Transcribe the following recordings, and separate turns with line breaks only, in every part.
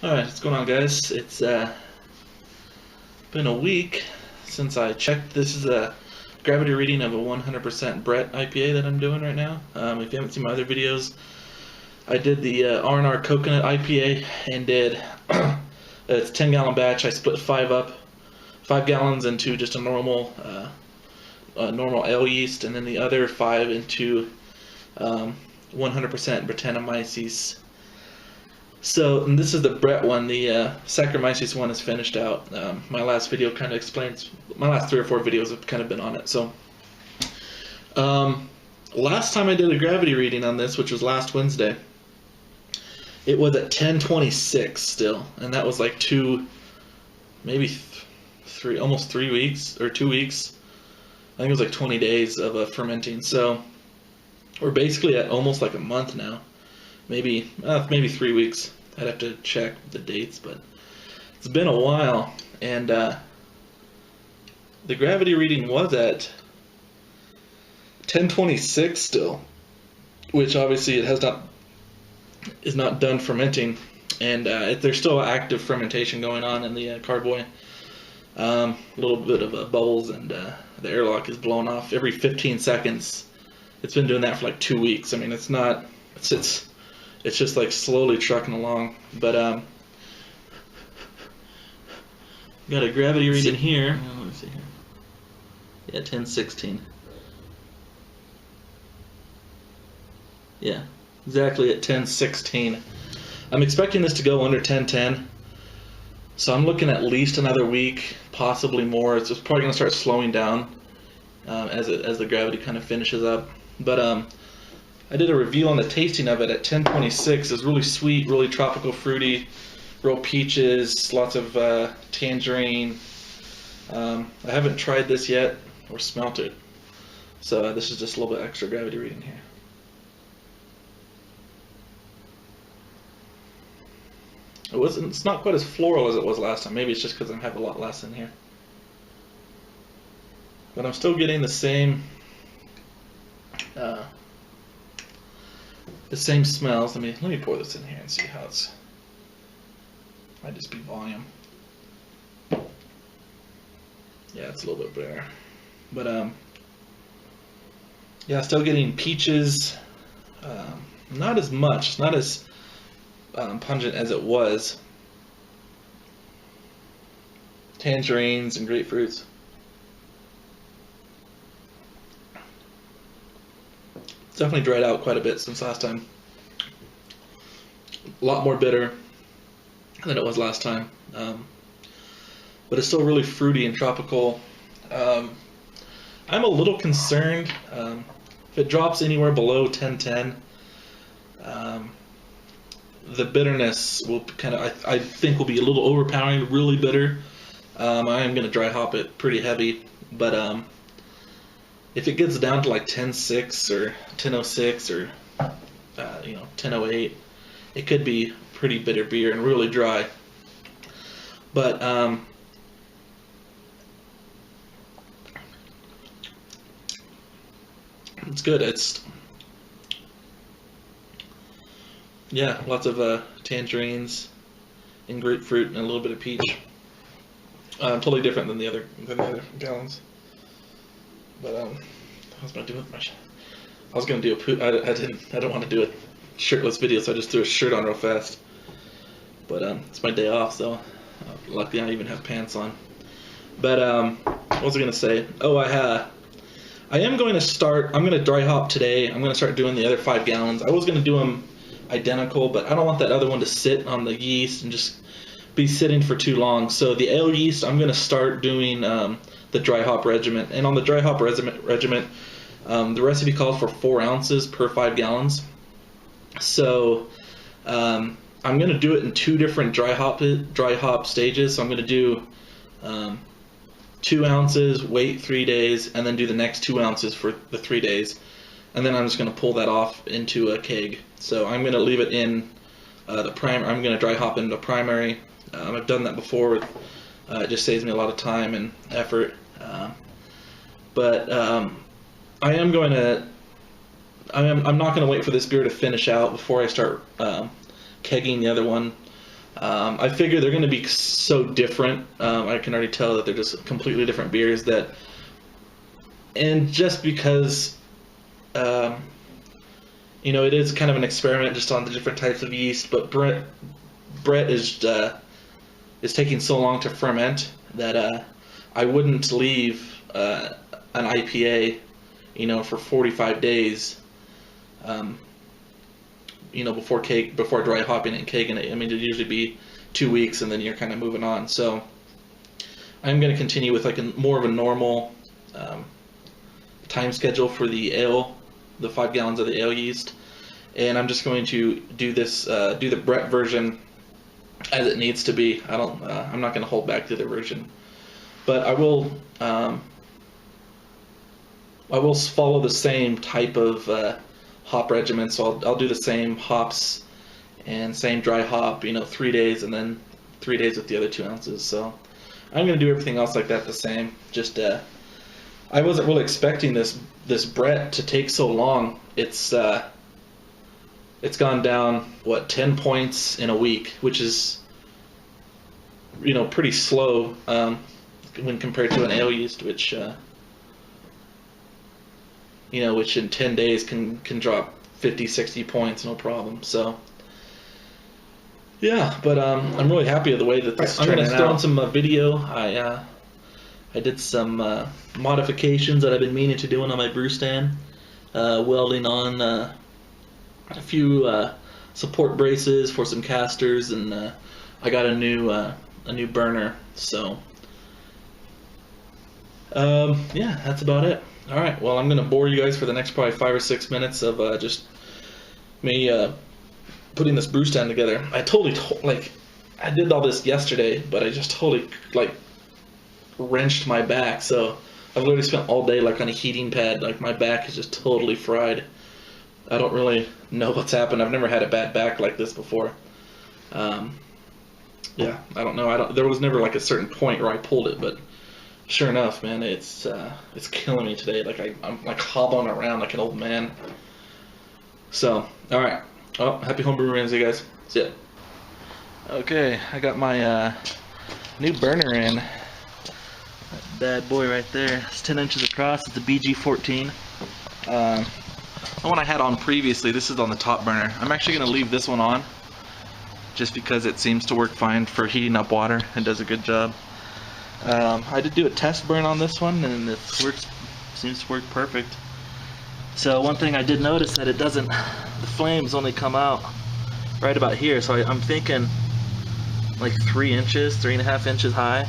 Alright, what's going on, guys? It's been a week since I checked. This is a gravity reading of a 100% Brett IPA that I'm doing right now. If you haven't seen my other videos, I did the R&R Coconut IPA and did it's a 10-gallon batch. I split 5 gallons into just a normal ale yeast, and then the other 5 into 100% Brettanomyces. So, and this is the Brett one. The Saccharomyces one is finished out. My last video kind of explains, my last 3 or 4 videos have kind of been on it. So, last time I did a gravity reading on this, which was last Wednesday, it was at 1026 still. And that was like almost 3 weeks, or 2 weeks. I think it was like 20 days of fermenting. So, we're basically at almost like a month now. Maybe 3 weeks. I'd have to check the dates, but it's been a while. And the gravity reading was at 1026 still, which obviously it is not done fermenting, and there's still active fermentation going on in the carboy. A little bit of bubbles, and the airlock is blown off every 15 seconds. It's been doing that for like 2 weeks. I mean, it's just like slowly trucking along. But got a gravity reading here. Let me see here. Yeah, 1016. Yeah, exactly at 1016. I'm expecting this to go under 1010. So I'm looking at least another week, possibly more. It's just probably going to start slowing down as the gravity kind of finishes up. But I did a review on the tasting of it at 1026. It's really sweet, really tropical, fruity, real peaches, lots of tangerine. I haven't tried this yet or smelt it, so this is just a little bit extra gravity reading here. It's not quite as floral as it was last time. Maybe it's just because I have a lot less in here. But I'm still getting the same smells. Let me pour this in here and see how it's. Might just be volume. Yeah, it's a little bit better. But yeah, still getting peaches. Not as much. It's not as pungent as it was. Tangerines and grapefruits. It's definitely dried out quite a bit since last time. A lot more bitter than it was last time. But it's still really fruity and tropical. I'm a little concerned if it drops anywhere below 1010. The bitterness will kind of, I think, will be a little overpowering, really bitter. I am going to dry hop it pretty heavy, but if it gets down to like 10.6 or 10.06 or 10.08, it could be pretty bitter beer and really dry. But it's good. Yeah, lots of tangerines and grapefruit and a little bit of peach. Totally different than the other gallons. But I was gonna do it. I was gonna do I don't want to do a shirtless video, so I just threw a shirt on real fast. But it's my day off, so luckily I even have pants on. But what was I gonna say? Oh, I am going to start. I'm gonna dry hop today. I'm gonna start doing the other 5 gallons. I was gonna do them identical, but I don't want that other one to sit on the yeast and just be sitting for too long. So the ale yeast, I'm going to start doing the dry hop regiment. And on the dry hop regiment, the recipe calls for 4 ounces per 5 gallons. So I'm going to do it in 2 different dry hop stages. So I'm going to do 2 ounces, wait 3 days, and then do the next 2 ounces for the 3 days. And then I'm just going to pull that off into a keg. So I'm going to leave it in the primer. I'm going to dry hop into primary. I've done that before. It just saves me a lot of time and effort. But I am going to. I'm not going to wait for this beer to finish out before I start kegging the other one. I figure they're going to be so different. I can already tell that they're just completely different beers. And just because, it is kind of an experiment just on the different types of yeast. But Brett is taking so long to ferment that I wouldn't leave an IPA, for 45 days. Before dry hopping and kegging it. I mean, it'd usually be 2 weeks, and then you're kind of moving on. So I'm going to continue with more of a normal time schedule for the ale, the 5 gallons of the ale yeast, and I'm just going to do the Brett version as it needs to be. I'm not going to hold back the other version, but I will follow the same type of hop regimen. So I'll do the same hops and same dry hop, 3 days, and then 3 days with the other 2 ounces. So I'm going to do everything else like that the same. Just I wasn't really expecting this Brett to take so long. It's gone down 10 points in a week, which is pretty slow when compared to an ale yeast, which which in 10 days can drop 50, 60 points, no problem. So, yeah, but I'm really happy with the way that this is turning out. I'm going to throw in some video. I did some modifications that I've been meaning to do on my brew stand, welding on a few support braces for some casters, and I got a new burner. So, yeah, that's about it. All right, well, I'm going to bore you guys for the next probably 5 or 6 minutes of just me putting this brew stand together. I totally, I did all this yesterday, but I just totally, wrenched my back. So I've literally spent all day, on a heating pad. My back is just totally fried. I don't really know what's happened. I've never had a bad back like this before. Yeah, I don't know. There was never, a certain point where I pulled it, but sure enough, man, it's killing me today. I'm hobbling around like an old man. So, all right. Oh, happy homebrew Wednesday, guys. See ya. Okay, I got my new burner in. That bad boy right there. It's 10 inches across. It's a BG14. The one I had on previously, this is on the top burner. I'm actually going to leave this one on just because it seems to work fine for heating up water. It does a good job. I did do a test burn on this one, and it seems to work perfect. So one thing I did notice that the flames only come out right about here. So I'm thinking 3 inches, 3.5 inches high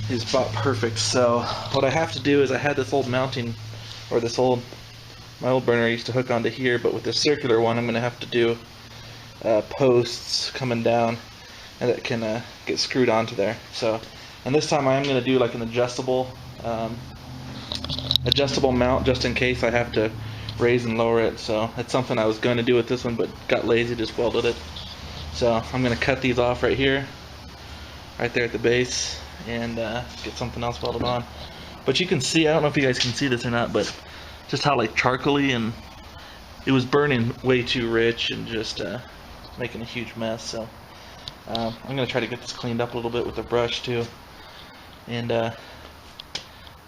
is about perfect. So what I have to do is I had this old mounting, or my old burner I used to hook onto here, but with the circular one I'm going to have to do posts coming down, and that can get screwed onto there. So, and this time I am going to do an adjustable mount just in case I have to raise and lower it. So that's something I was going to do with this one, but got lazy, just welded it. So I'm going to cut these off right here, right there at the base, and get something else welded on. But you can see, I don't know if you guys can see this or not, but just how charcoaly, and it was burning way too rich and just making a huge mess. So I'm going to try to get this cleaned up a little bit with a brush too, and I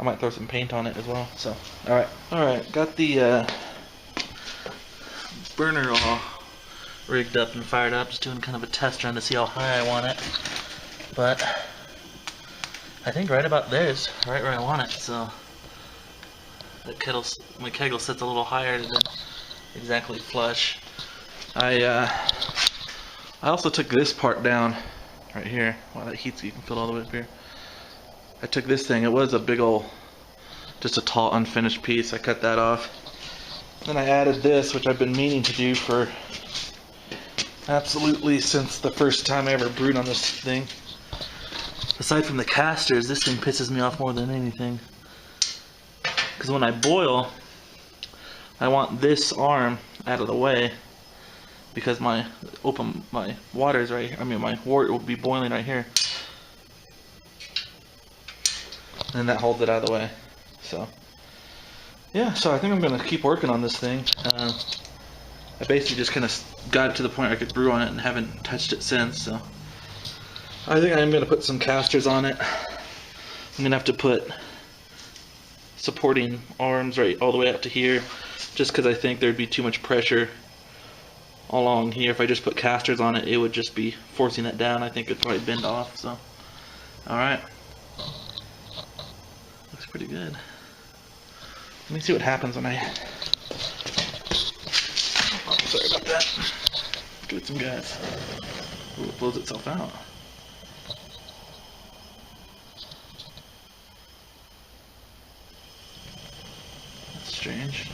might throw some paint on it as well. So alright, got the burner all rigged up and fired up, just doing kind of a test run to see how high I want it, but I think right about there is right where I want it. So my kegel sits a little higher than exactly flush. I also took this part down right here. Wow, that heat, so you can feel all the way up here. I took this thing. It was a big old, just a tall unfinished piece. I cut that off. Then I added this, which I've been meaning to do for absolutely since the first time I ever brewed on this thing. Aside from the casters, this thing pisses me off more than anything. Because when I boil, I want this arm out of the way, because my water is right here. I mean, my wort will be boiling right here, and that holds it out of the way. So yeah, so I think I'm gonna keep working on this thing. I basically just kind of got it to the point where I could brew on it and haven't touched it since. So I think I'm gonna put some casters on it. I'm gonna have to put supporting arms right all the way up to here, just because I think there'd be too much pressure along here. If I just put casters on it, it would just be forcing that down. I think it'd probably bend off. So, all right, looks pretty good. Let me see what happens when I. Oh, sorry about that. Give it some gas. Ooh, it blows itself out. That's strange.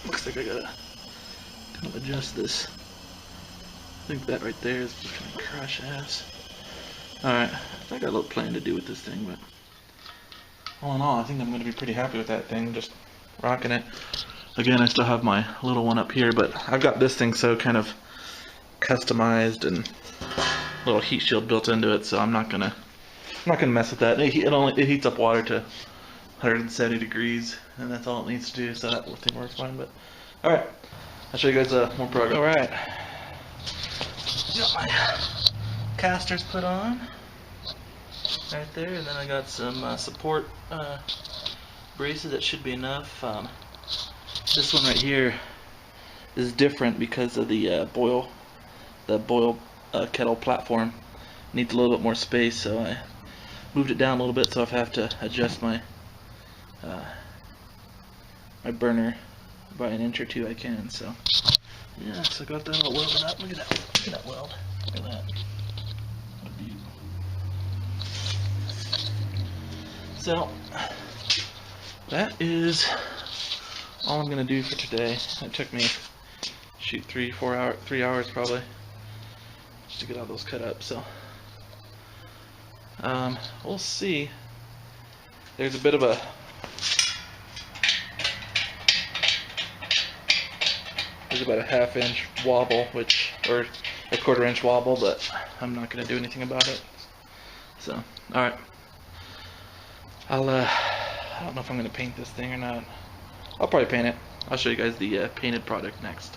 Looks like I gotta kind of adjust this. I think that right there is just gonna crush ass. Alright, I got a little plan to do with this thing, but all in all, I think I'm gonna be pretty happy with that thing, just rocking it. Again, I still have my little one up here, but I've got this thing so kind of customized and a little heat shield built into it, so I'm not gonna mess with that. It heats up water to 170 degrees, and that's all it needs to do, so that thing works fine. But alright, I'll show you guys more progress. Alright, got my casters put on right there, and then I got some support braces. That should be enough. This one right here is different because of the boil kettle platform. Needs a little bit more space, so I moved it down a little bit, so if I have to adjust my my burner by an inch or two, I can. So yeah, so I got that all welded up. Look at that weld. Look at that. What a beaut. So that is all I'm gonna do for today. It took me, shoot, 3 hours probably just to get all those cut up. So we'll see. There's a bit of a about a ½ inch wobble, or a ¼ inch wobble, but I'm not gonna do anything about it. So, all right. I don't know if I'm gonna paint this thing or not. I'll probably paint it. I'll show you guys the painted product next.